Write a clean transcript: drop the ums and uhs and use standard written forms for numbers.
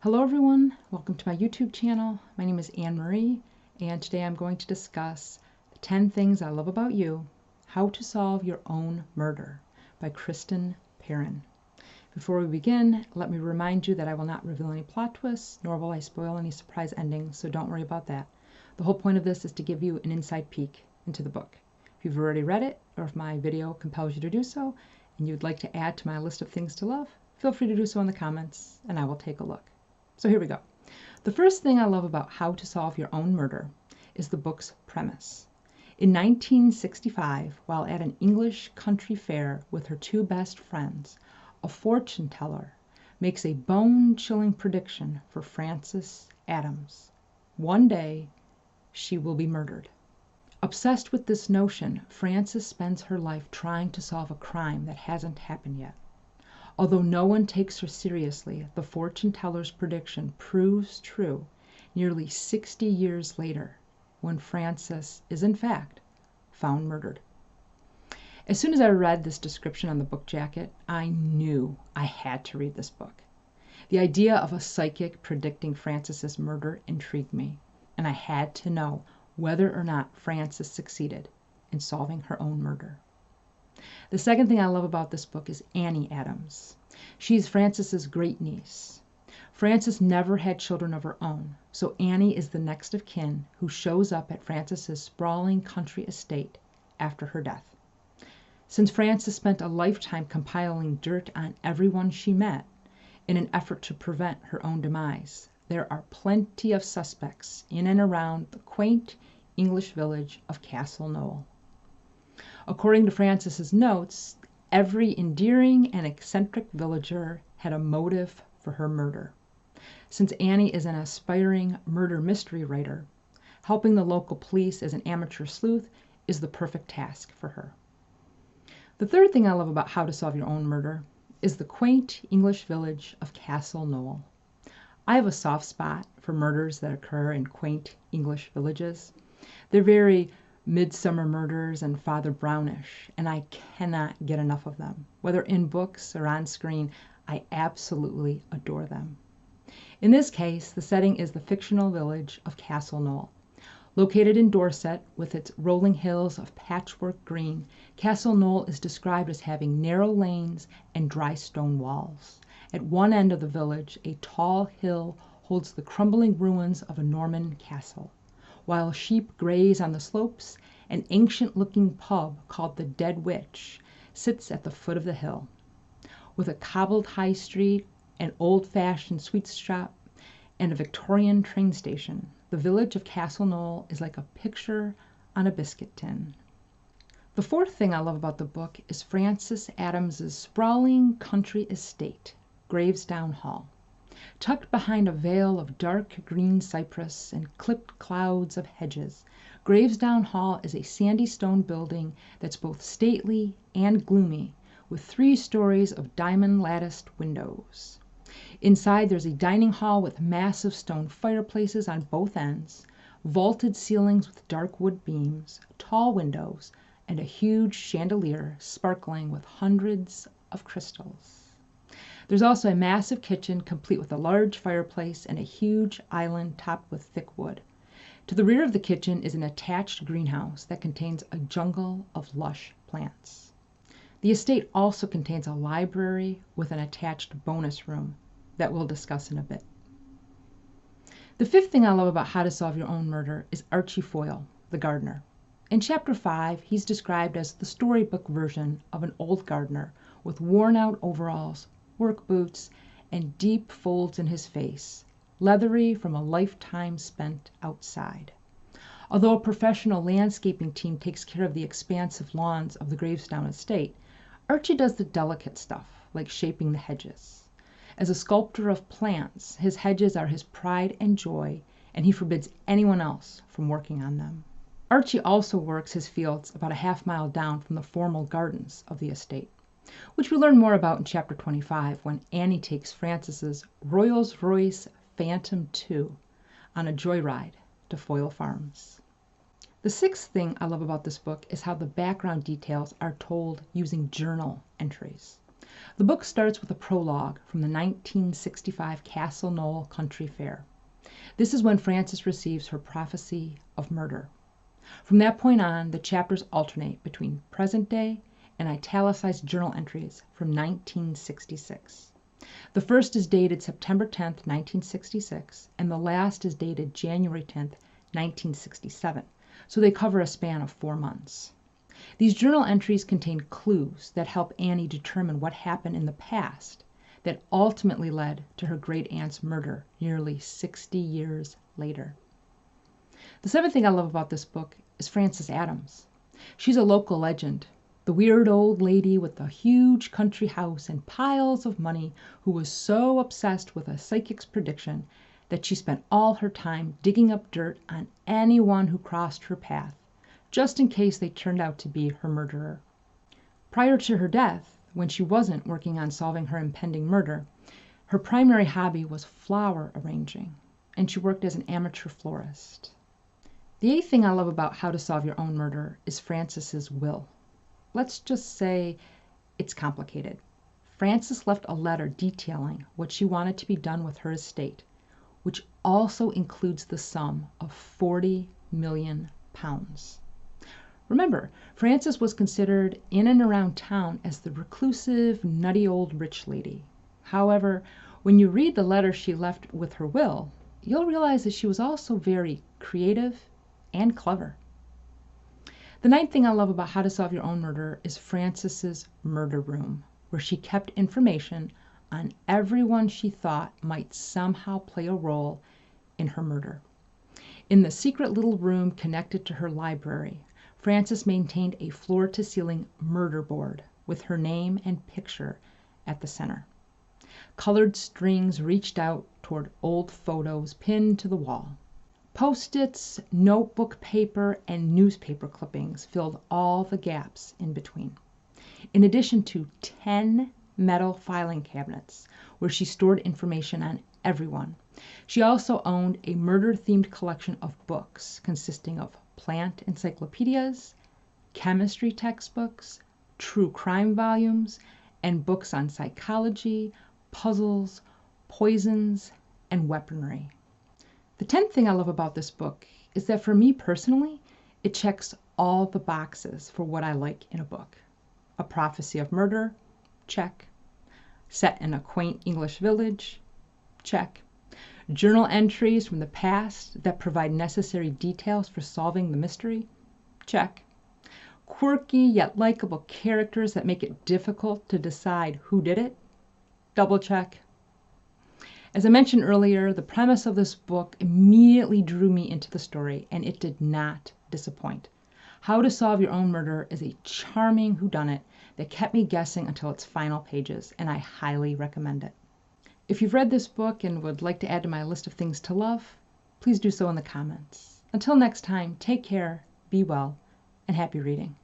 Hello everyone, welcome to my YouTube channel. My name is Anne-Marie, and today I'm going to discuss 10 Things I Love About You, How to Solve Your Own Murder by Kristen Perrin. Before we begin, let me remind you that I will not reveal any plot twists, nor will I spoil any surprise endings, so don't worry about that. The whole point of this is to give you an inside peek into the book. If you've already read it, or if my video compels you to do so, and you'd like to add to my list of things to love, feel free to do so in the comments, and I will take a look. So here we go. The first thing I love about How to Solve Your Own Murder is the book's premise. In 1965, while at an English country fair with her two best friends, a fortune teller makes a bone-chilling prediction for Frances Adams. One day, she will be murdered. Obsessed with this notion, Frances spends her life trying to solve a crime that hasn't happened yet. Although no one takes her seriously, the fortune teller's prediction proves true nearly 60 years later, when Frances is in fact found murdered. As soon as I read this description on the book jacket, I knew I had to read this book. The idea of a psychic predicting Frances's murder intrigued me, and I had to know whether or not Frances succeeded in solving her own murder. The second thing I love about this book is Annie Adams. She's Frances's great-niece. Frances never had children of her own, so Annie is the next of kin who shows up at Frances's sprawling country estate after her death. Since Frances spent a lifetime compiling dirt on everyone she met in an effort to prevent her own demise, there are plenty of suspects in and around the quaint English village of Castlenull. According to Frances's notes, every endearing and eccentric villager had a motive for her murder. Since Annie is an aspiring murder mystery writer, helping the local police as an amateur sleuth is the perfect task for her. The third thing I love about How to Solve Your Own Murder is the quaint English village of Castlenull. I have a soft spot for murders that occur in quaint English villages. They're very MIDSOMER murders and Father Brownish, and I cannot get enough of them. Whether in books or on screen, I absolutely adore them. In this case, the setting is the fictional village of Castlenull. Located in Dorset, with its rolling hills of patchwork green, Castlenull is described as having narrow lanes and dry stone walls. At one end of the village, a tall hill holds the crumbling ruins of a Norman castle. While sheep graze on the slopes, an ancient-looking pub called the Dead Witch sits at the foot of the hill. With a cobbled high street, an old-fashioned sweets shop, and a Victorian train station, the village of Castlenull is like a picture on a biscuit tin. The fourth thing I love about the book is Frances Adams's sprawling country estate, Gravesdown Hall. Tucked behind a veil of dark green cypress and clipped clouds of hedges, Gravesdown Hall is a sandy stone building that's both stately and gloomy, with 3 stories of diamond-latticed windows. Inside there's a dining hall with massive stone fireplaces on both ends, vaulted ceilings with dark wood beams, tall windows, and a huge chandelier sparkling with hundreds of crystals. There's also a massive kitchen complete with a large fireplace and a huge island topped with thick wood. To the rear of the kitchen is an attached greenhouse that contains a jungle of lush plants. The estate also contains a library with an attached bonus room that we'll discuss in a bit. The fifth thing I love about How to Solve Your Own Murder is Archie Foil, the gardener. In Chapter 5, he's described as the storybook version of an old gardener with worn-out overalls, work boots, and deep folds in his face, leathery from a lifetime spent outside. Although a professional landscaping team takes care of the expansive lawns of the Gravesdown estate, Archie does the delicate stuff, like shaping the hedges. As a sculptor of plants, his hedges are his pride and joy, and he forbids anyone else from working on them. Archie also works his fields about a half-mile down from the formal gardens of the estate, which we learn more about in Chapter 25 when Annie takes Frances's Rolls-Royce Phantom II on a joyride to Foil Farms. The sixth thing I love about this book is how the background details are told using journal entries. The book starts with a prologue from the 1965 Castlenull Country Fair. This is when Frances receives her prophecy of murder. From that point on, the chapters alternate between present day and italicized journal entries from 1966. The first is dated September 10, 1966, and the last is dated January 10, 1967, so they cover a span of 4 months. These journal entries contain clues that help Annie determine what happened in the past that ultimately led to her great-aunt's murder nearly 60 years later. The seventh thing I love about this book is Frances Adams. She's a local legend, the weird old lady with the huge country house and piles of money who was so obsessed with a psychic's prediction that she spent all her time digging up dirt on anyone who crossed her path, just in case they turned out to be her murderer. Prior to her death, when she wasn't working on solving her impending murder, her primary hobby was flower arranging, and she worked as an amateur florist. The eighth thing I love about How to Solve Your Own Murder is Frances's will. Let's just say it's complicated. Frances left a letter detailing what she wanted to be done with her estate, which also includes the sum of 40 million pounds. Remember, Frances was considered in and around town as the reclusive, nutty old rich lady. However, when you read the letter she left with her will, you'll realize that she was also very creative and clever. The ninth thing I love about How to Solve Your Own Murder is Frances's murder room, where she kept information on everyone she thought might somehow play a role in her murder. In the secret little room connected to her library, Frances maintained a floor-to-ceiling murder board with her name and picture at the center. Colored strings reached out toward old photos pinned to the wall. Post-its, notebook paper, and newspaper clippings filled all the gaps in between, in addition to 10 metal filing cabinets where she stored information on everyone. She also owned a murder-themed collection of books consisting of plant encyclopedias, chemistry textbooks, true crime volumes, and books on psychology, puzzles, poisons, and weaponry. The 10th thing I love about this book is that for me personally, it checks all the boxes for what I like in a book. A prophecy of murder, check. Set in a quaint English village, check. Journal entries from the past that provide necessary details for solving the mystery, check. Quirky yet likable characters that make it difficult to decide who did it, double check. As I mentioned earlier, the premise of this book immediately drew me into the story, and it did not disappoint. How to Solve Your Own Murder is a charming whodunit that kept me guessing until its final pages, and I highly recommend it. If you've read this book and would like to add to my list of things to love, please do so in the comments. Until next time, take care, be well, and happy reading.